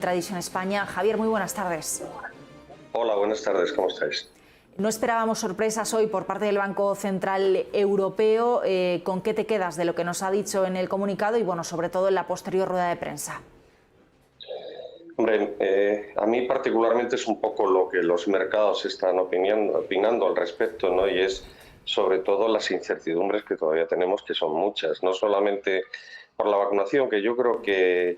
Tradición España. Javier, muy buenas tardes. Hola, buenas tardes, ¿cómo estáis? No esperábamos sorpresas hoy por parte del Banco Central Europeo. ¿Con qué te quedas de lo que nos ha dicho en el comunicado y, bueno, sobre todo en la posterior rueda de prensa? Hombre, a mí particularmente es un poco lo que los mercados están opinando al respecto, ¿no? Y es sobre todo las incertidumbres que todavía tenemos, que son muchas, no solamente por la vacunación, que yo creo que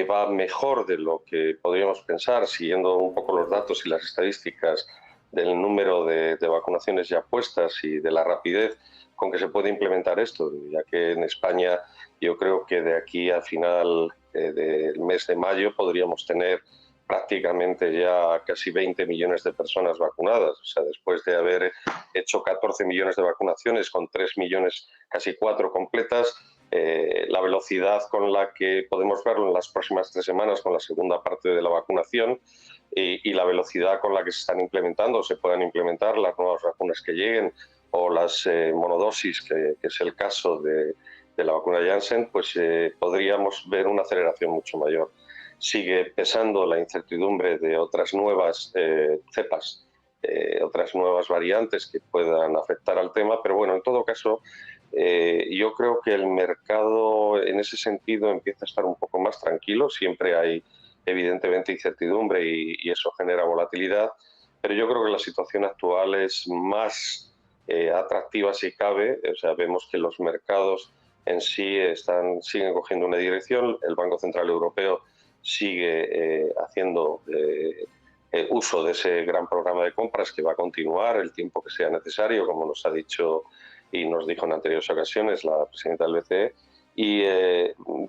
va mejor de lo que podríamos pensar, siguiendo un poco los datos y las estadísticas del número de vacunaciones ya puestas y de la rapidez con que se puede implementar esto, ya que en España yo creo que de aquí al final del mes de mayo podríamos tener prácticamente ya casi 20 millones de personas vacunadas. O sea, después de haber hecho 14 millones de vacunaciones con 3 millones, casi 4 completas, la velocidad con la que podemos verlo en las próximas 3 semanas con la segunda parte de la vacunación y la velocidad con la que se están implementando o se puedan implementar las nuevas vacunas que lleguen o las monodosis, que es el caso de la vacuna Janssen, pues podríamos ver una aceleración mucho mayor. Sigue pesando la incertidumbre de otras nuevas cepas, otras nuevas variantes que puedan afectar al tema, pero bueno, en todo caso, yo creo que el mercado en ese sentido empieza a estar un poco más tranquilo. Siempre hay evidentemente incertidumbre y eso genera volatilidad, pero yo creo que la situación actual es más atractiva si cabe. O sea, vemos que los mercados en sí siguen cogiendo una dirección. El Banco Central Europeo sigue haciendo uso de ese gran programa de compras que va a continuar el tiempo que sea necesario, como nos ha dicho y nos dijo en anteriores ocasiones la presidenta del BCE, y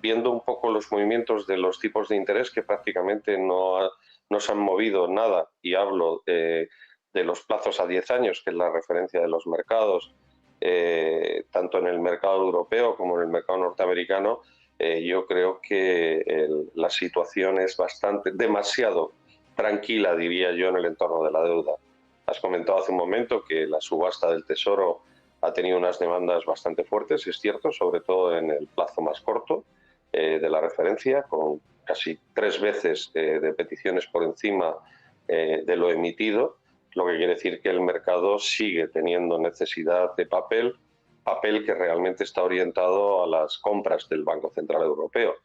viendo un poco los movimientos de los tipos de interés que prácticamente no se han movido nada, y hablo de los plazos a 10 años, que es la referencia de los mercados, tanto en el mercado europeo como en el mercado norteamericano, yo creo que la situación es demasiado tranquila, diría yo, en el entorno de la deuda. Has comentado hace un momento que la subasta del Tesoro ha tenido unas demandas bastante fuertes, es cierto, sobre todo en el plazo más corto de la referencia, con casi 3 veces de peticiones por encima de lo emitido, lo que quiere decir que el mercado sigue teniendo necesidad de papel que realmente está orientado a las compras del Banco Central Europeo.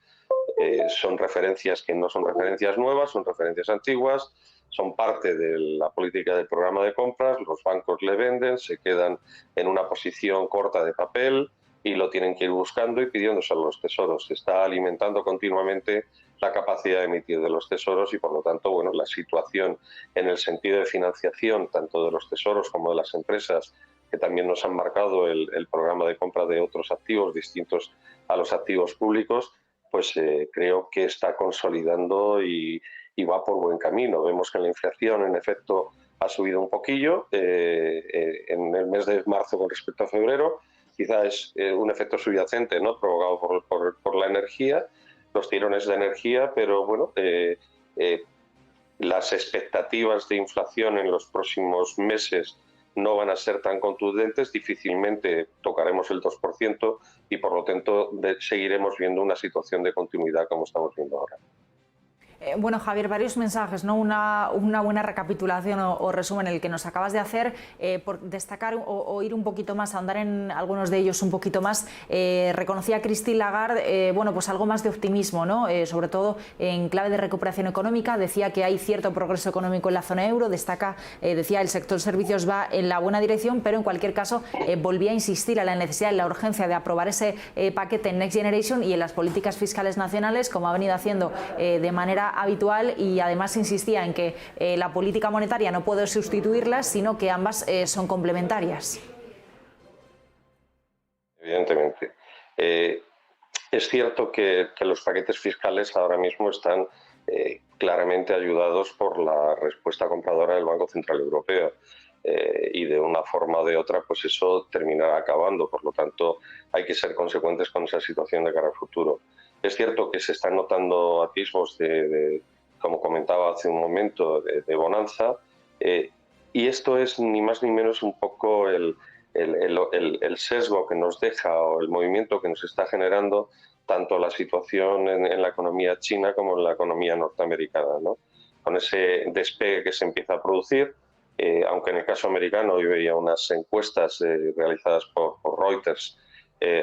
Son referencias que no son referencias nuevas, son referencias antiguas, son parte de la política del programa de compras. Los bancos le venden, se quedan en una posición corta de papel y lo tienen que ir buscando y pidiéndose a los tesoros. Se está alimentando continuamente la capacidad de emitir de los tesoros y, por lo tanto, bueno, la situación en el sentido de financiación tanto de los tesoros como de las empresas, que también nos han marcado el programa de compra de otros activos distintos a los activos públicos, pues creo que está consolidando y va por buen camino. Vemos que la inflación, en efecto, ha subido un poquillo en el mes de marzo con respecto a febrero. Quizá es un efecto subyacente, ¿no?, provocado por la energía, los tirones de energía, pero bueno, las expectativas de inflación en los próximos meses no van a ser tan contundentes, difícilmente tocaremos el 2% y por lo tanto seguiremos viendo una situación de continuidad como estamos viendo ahora. Bueno, Javier, varios mensajes, ¿no? Una buena recapitulación o resumen el que nos acabas de hacer, por destacar o ir un poquito más, ahondar en algunos de ellos un poquito más. Reconocía Christine Lagarde, bueno, pues algo más de optimismo, ¿no? Sobre todo en clave de recuperación económica. Decía que hay cierto progreso económico en la zona euro, decía el sector servicios va en la buena dirección, pero en cualquier caso volvía a insistir en la necesidad, en la urgencia de aprobar ese paquete Next Generation y en las políticas fiscales nacionales, como ha venido haciendo de manera habitual, y además insistía en que la política monetaria no puede sustituirlas, sino que ambas son complementarias. Evidentemente. Es cierto que los paquetes fiscales ahora mismo están claramente ayudados por la respuesta compradora del Banco Central Europeo. Y de una forma o de otra, pues eso terminará acabando. Por lo tanto, hay que ser consecuentes con esa situación de cara al futuro. Es cierto que se están notando atisbos como comentaba hace un momento, de bonanza, y esto es ni más ni menos un poco el sesgo que nos deja o el movimiento que nos está generando tanto la situación en la economía china como en la economía norteamericana, ¿no? Con ese despegue que se empieza a producir, aunque en el caso americano yo veía unas encuestas realizadas por Reuters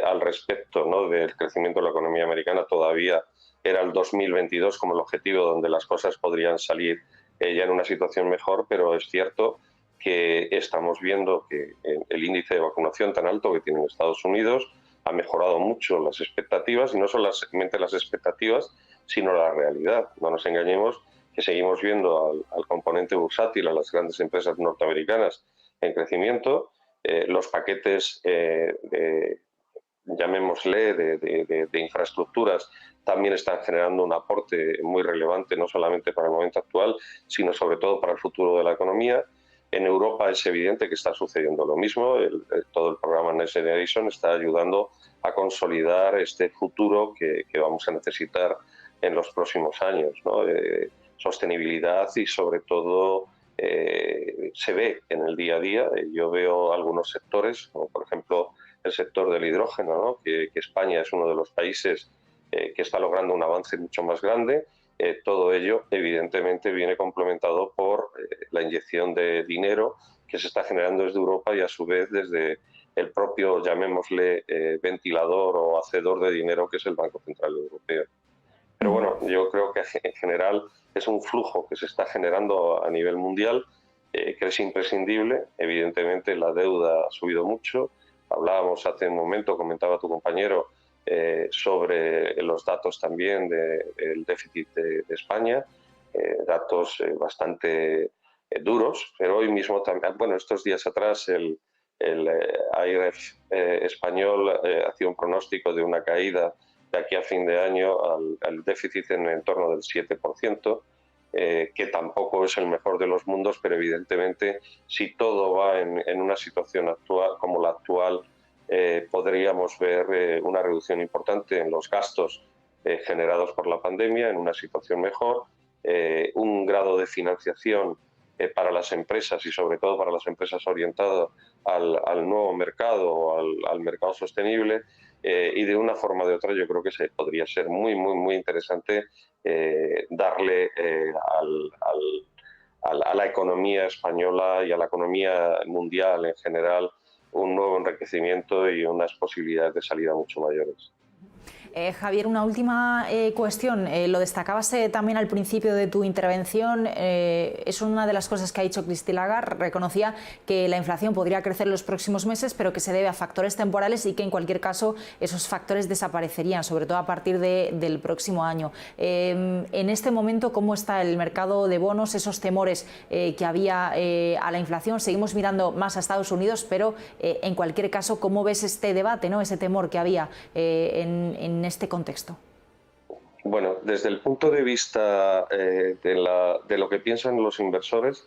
al respecto, ¿no?, del crecimiento de la economía americana, todavía era el 2022 como el objetivo donde las cosas podrían salir ya en una situación mejor, pero es cierto que estamos viendo que el índice de vacunación tan alto que tiene Estados Unidos ha mejorado mucho las expectativas, y no solamente las expectativas, sino la realidad. No nos engañemos que seguimos viendo al componente bursátil, a las grandes empresas norteamericanas en crecimiento. Los paquetes, llamémosle, de infraestructuras también están generando un aporte muy relevante, no solamente para el momento actual, sino sobre todo para el futuro de la economía. En Europa es evidente que está sucediendo lo mismo. Todo el programa Next Generation está ayudando a consolidar este futuro que vamos a necesitar en los próximos años, ¿no? Sostenibilidad y sobre todo se ve en el día a día. Yo veo algunos sectores, como por ejemplo el sector del hidrógeno, ¿no?, que España es uno de los países que está logrando un avance mucho más grande. Todo ello evidentemente viene complementado por la inyección de dinero que se está generando desde Europa y a su vez desde el propio, llamémosle, ventilador o hacedor de dinero que es el Banco Central Europeo. Pero bueno, yo creo que en general es un flujo que se está generando a nivel mundial, que es imprescindible. Evidentemente la deuda ha subido mucho. Hablábamos hace un momento, comentaba tu compañero, sobre los datos también del déficit de España, datos bastante duros, pero hoy mismo también, bueno, estos días atrás el AIREF español hacía un pronóstico de una caída de aquí a fin de año al déficit en torno del 7%, que tampoco es el mejor de los mundos, pero evidentemente si todo va en una situación actual como la actual, podríamos ver una reducción importante en los gastos generados por la pandemia, en una situación mejor, un grado de financiación para las empresas y sobre todo para las empresas orientadas al nuevo mercado, al mercado sostenible, y de una forma o de otra yo creo que podría ser muy interesante darle a la economía española y a la economía mundial en general un nuevo enriquecimiento y unas posibilidades de salida mucho mayores. Javier, una última cuestión. Lo destacabas también al principio de tu intervención. Es una de las cosas que ha dicho Christine Lagarde. Reconocía que la inflación podría crecer en los próximos meses, pero que se debe a factores temporales y que en cualquier caso esos factores desaparecerían, sobre todo a partir del próximo año. En este momento, ¿cómo está el mercado de bonos? Esos temores que había a la inflación. Seguimos mirando más a Estados Unidos, pero en cualquier caso, ¿cómo ves este debate, ¿no?, ese temor que había en este contexto? Bueno, desde el punto de vista de lo que piensan los inversores,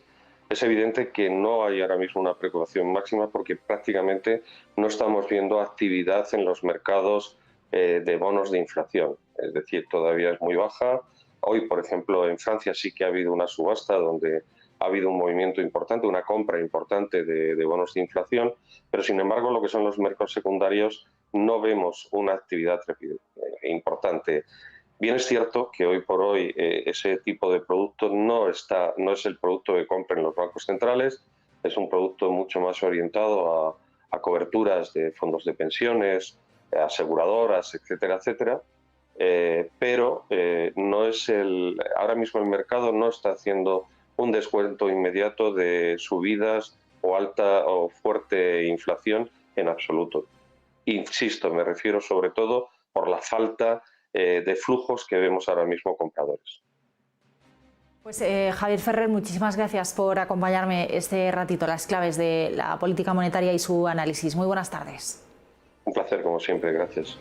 es evidente que no hay ahora mismo una preocupación máxima porque prácticamente no estamos viendo actividad en los mercados de bonos de inflación. Es decir, todavía es muy baja. Hoy, por ejemplo, en Francia sí que ha habido una subasta donde ha habido un movimiento importante, una compra importante de bonos de inflación, pero sin embargo lo que son los mercados secundarios no vemos una actividad importante. Bien es cierto que hoy por hoy ese tipo de producto no es el producto que compren los bancos centrales, es un producto mucho más orientado a coberturas de fondos de pensiones, aseguradoras, etcétera, etcétera. Pero no es ahora mismo el mercado no está haciendo un descuento inmediato de subidas o alta o fuerte inflación en absoluto. Insisto, me refiero sobre todo por la falta de flujos que vemos ahora mismo compradores. Pues Javier Ferrer, muchísimas gracias por acompañarme este ratito, las claves de la política monetaria y su análisis. Muy buenas tardes. Un placer, como siempre, gracias.